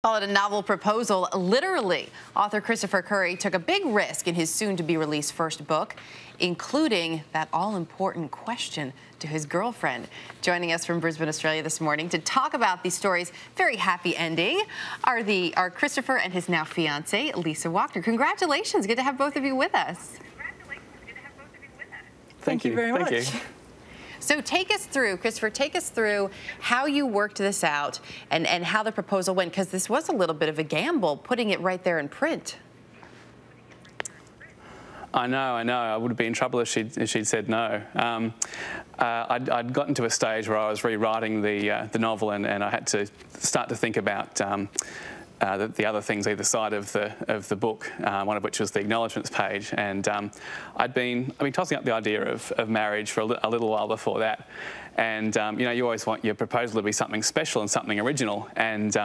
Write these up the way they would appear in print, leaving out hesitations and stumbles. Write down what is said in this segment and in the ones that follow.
Call it a novel proposal, literally. Author Christopher Currie took a big risk in his soon-to-be-released first book, including that all-important question to his girlfriend. Joining us from Brisbane, Australia this morning to talk about the story's very happy ending are Christopher and his now fiancée, Lisa Walker. Congratulations. Good to have both of you with us. Thank you very much. Thank you. So take us through, Christopher, take us through how you worked this out and how the proposal went, because this was a little bit of a gamble, putting it right there in print. I know. I would have been in trouble if she'd said no. I'd gotten to a stage where I was rewriting the novel, and I had to start to think about the other things either side of the book, one of which was the acknowledgements page, and I'd been tossing up the idea of marriage for a little while before that, and you know, you always want your proposal to be something special and something original, and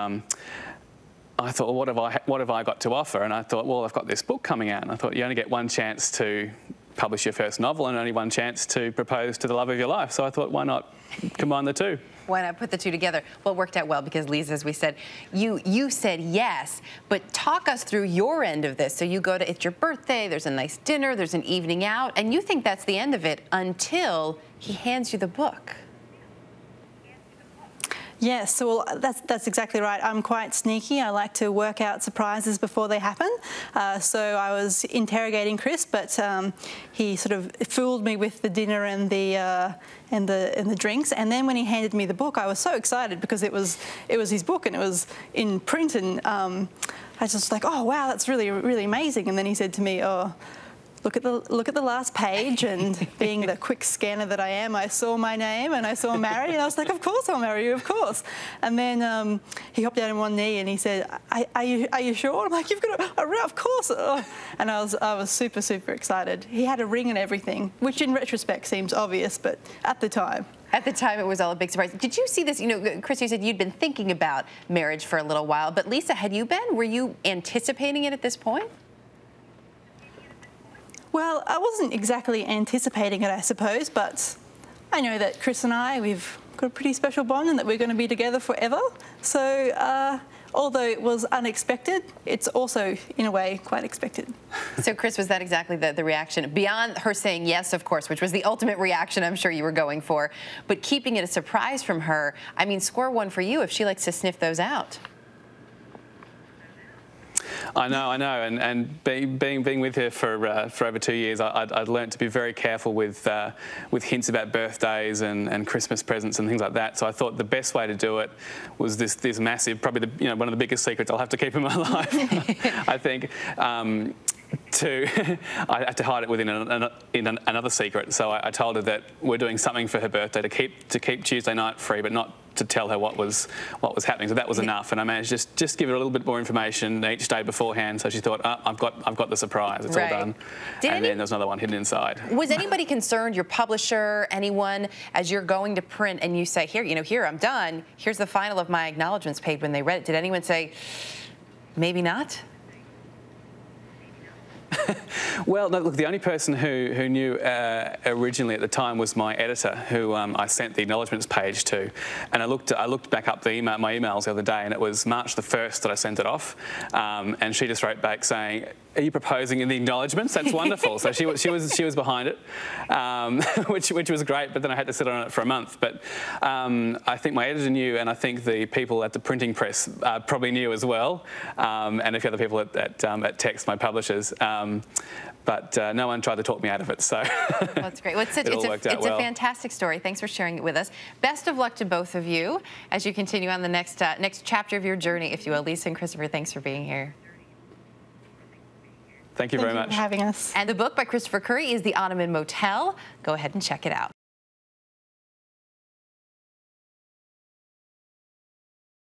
I thought, well, what have I got to offer? And I thought, well, I've got this book coming out, and I thought you only get one chance to publish your first novel and only one chance to propose to the love of your life. So I thought, why not combine the two? Why not put the two together? Well, it worked out well because, Lisa, as we said, you said yes, but talk us through your end of this. So you go to, it's your birthday, there's a nice dinner, there's an evening out, and you think that's the end of it until he hands you the book. Yes, well, that's exactly right. I'm quite sneaky. I like to work out surprises before they happen. So I was interrogating Chris, but he sort of fooled me with the dinner and the drinks. And then when he handed me the book, I was so excited because it was his book and it was in print. And I was just like, oh wow, that's really amazing. And then he said to me, oh, look at the last page, and being the quick scanner that I am, I saw my name and I saw married, and I was like, of course I'll marry you, of course. And then he hopped down on one knee and he said, are you sure? I'm like, you've got a ring, of course. And I was super excited. He had a ring and everything, which in retrospect seems obvious, but at the time. At the time, it was all a big surprise. Did you see this? You know, Chris, you said you'd been thinking about marriage for a little while, but Lisa, had you been? Were you anticipating it at this point? Well, I wasn't exactly anticipating it, I suppose, but I know that Chris and we've got a pretty special bond and that we're going to be together forever. So although it was unexpected, it's also, in a way, quite expected. So, Chris, was that exactly the reaction? Beyond her saying yes, of course, which was the ultimate reaction I'm sure you were going for, but keeping it a surprise from her, I mean, score one for you if she likes to sniff those out. I know, and being with her for over 2 years, I'd learnt to be very careful with hints about birthdays and Christmas presents and things like that. So I thought the best way to do it was this massive, probably one of the biggest secrets I'll have to keep in my life. I think. I had to hide it within another secret. So I told her that we're doing something for her birthday to keep Tuesday night free, but not to tell her what was happening. So that was enough, and I managed to just give her a little bit more information each day beforehand. So she thought, oh, I've got the surprise. It's all done. Then there's another one hidden inside. Was anybody concerned? Your publisher, anyone, as you're going to print and you say, here, I'm done. Here's the final of my acknowledgements page. When they read it, did anyone say, maybe not? Well, no, look, the only person who knew originally at the time was my editor, who I sent the acknowledgements page to, and I looked back up my emails the other day, and it was March the 1st that I sent it off, and she just wrote back saying, "Are you proposing in the acknowledgements? That's wonderful." So she was behind it, which was great. But then I had to sit on it for a month. But I think my editor knew, and I think the people at the printing press probably knew as well, and a few other people at Text, my publishers. But no one tried to talk me out of it, so that's great. Well, it's a fantastic story. Thanks for sharing it with us. Best of luck to both of you as you continue on the next chapter of your journey, if you will. Lisa and Christopher, thanks for being here. Thank you very much for having us. And the book by Christopher Currie is The Ottoman Motel. Go ahead and check it out.